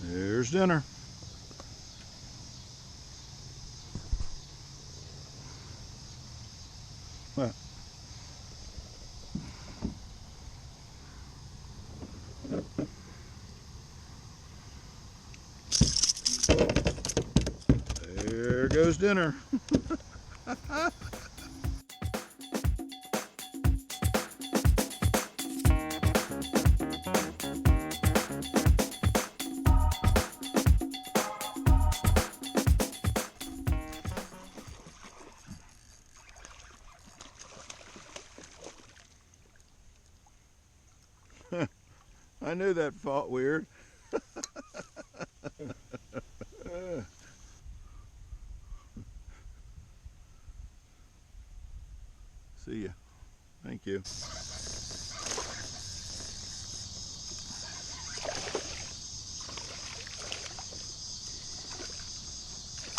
There's dinner. Well, there goes dinner. I knew that felt weird. See ya. Thank you.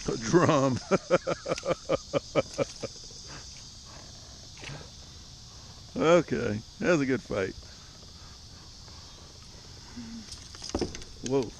A drum. Okay, that was a good fight. Whoa.